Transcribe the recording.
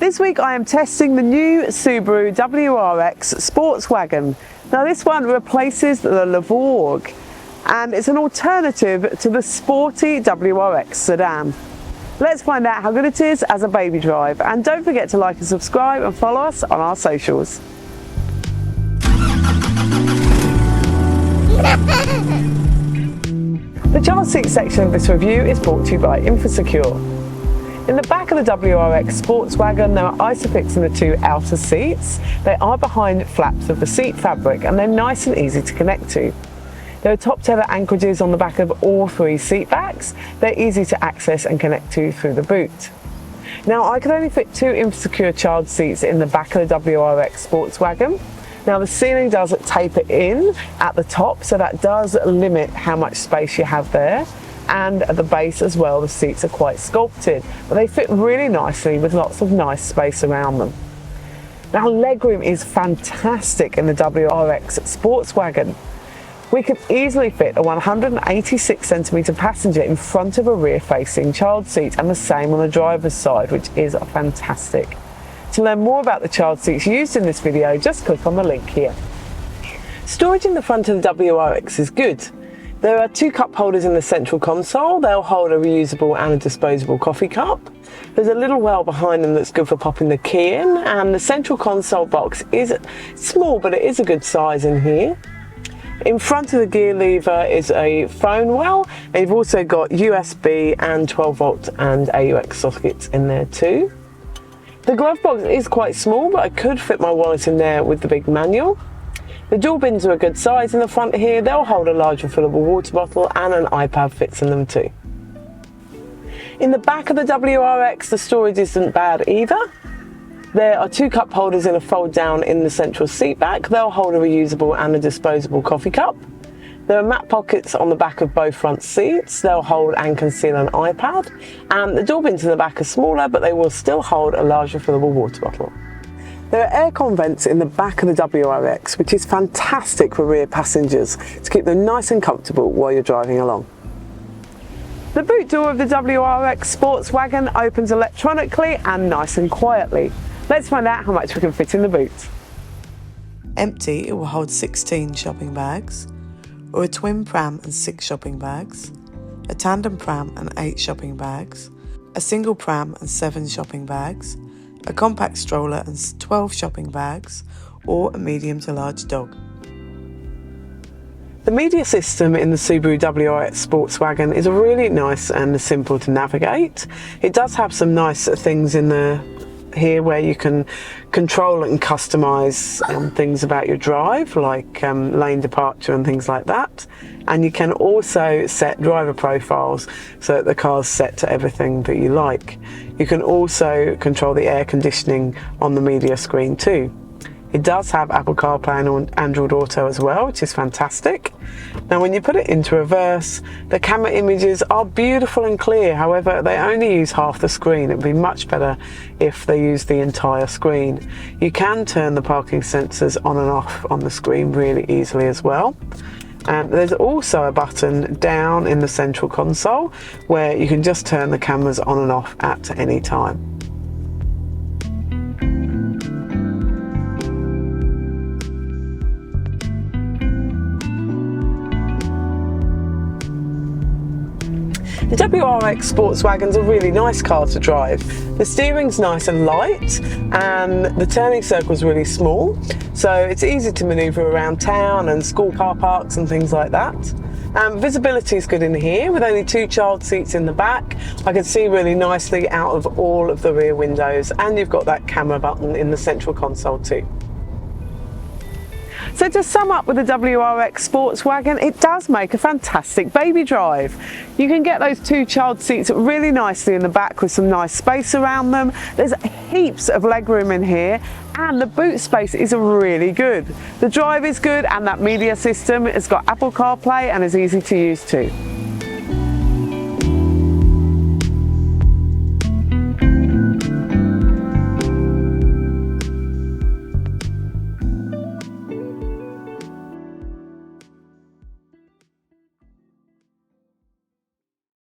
This week I am testing the new Subaru WRX Sportswagon. Now this one replaces the Levorg and it's an alternative to the sporty WRX sedan. Let's find out how good it is as a baby drive, and don't forget to like and subscribe and follow us on our socials. The child seat section of this review is brought to you by Infasecure. In the back of the WRX Sportswagon there are Isofix in the two outer seats. They are behind flaps of the seat fabric and they're nice and easy to connect to. There are top tether anchorages on the back of all three seat backs. They're easy to access and connect to through the boot. Now I could only fit two Infasecure child seats in the back of the WRX Sportswagon. Now the ceiling does taper in at the top, so that does limit how much space you have there. And at the base as well, the seats are quite sculpted, but they fit really nicely with lots of nice space around them. Now legroom is fantastic in the WRX Sportswagon. We can easily fit a 186cm passenger in front of a rear-facing child seat, and the same on the driver's side, which is fantastic. To learn more about the child seats used in this video, just click on the link here. Storage in the front of the WRX is good. There are two cup holders in the central console. They'll hold a reusable and a disposable coffee cup. There's a little well behind them that's good for popping the key in, and the central console box is small, but it is a good size in here. In front of the gear lever is a phone well, and you've also got USB and 12 volt and AUX sockets in there too. The glove box is quite small, but I could fit my wallet in there with the big manual. The door bins are a good size in the front here. They'll hold a large refillable water bottle, and an iPad fits in them too. In the back of the WRX, the storage isn't bad either. There are two cup holders in a fold down in the central seat back. They'll hold a reusable and a disposable coffee cup. There are mat pockets on the back of both front seats. They'll hold and conceal an iPad. And the door bins in the back are smaller, but they will still hold a large refillable water bottle. There are aircon vents in the back of the WRX, which is fantastic for rear passengers to keep them nice and comfortable while you're driving along. The boot door of the WRX Sportswagon opens electronically and nice and quietly. Let's find out how much we can fit in the boot. Empty, it will hold 16 shopping bags, or a twin pram and 6 shopping bags, a tandem pram and 8 shopping bags, a single pram and 7 shopping bags, a compact stroller and 12 shopping bags, or a medium to large dog. The media system in the Subaru WRX Sportswagon is really nice and simple to navigate. It does have some nice things in here where you can control and customise things about your drive, like lane departure and things like that. And you can also set driver profiles so that the car's set to everything that you like. You can also control the air conditioning on the media screen too. It does have Apple CarPlay and Android Auto as well, which is fantastic. Now when you put it into reverse, the camera images are beautiful and clear. However, they only use half the screen. It would be much better if they used the entire screen. You can turn the parking sensors on and off on the screen really easily as well. And there's also a button down in the central console where you can just turn the cameras on and off at any time. The WRX Sportswagon's a really nice car to drive. The steering's nice and light and the turning circle's really small, so it's easy to manoeuvre around town and school car parks and things like that. Visibility is good in here with only 2 child seats in the back. I can see really nicely out of all of the rear windows, and you've got that camera button in the central console too. So to sum up with the WRX Sportswagon, it does make a fantastic baby drive. You can get those 2 child seats really nicely in the back with some nice space around them. There's heaps of legroom in here, and the boot space is really good. The drive is good, and that media system has got Apple CarPlay and is easy to use too.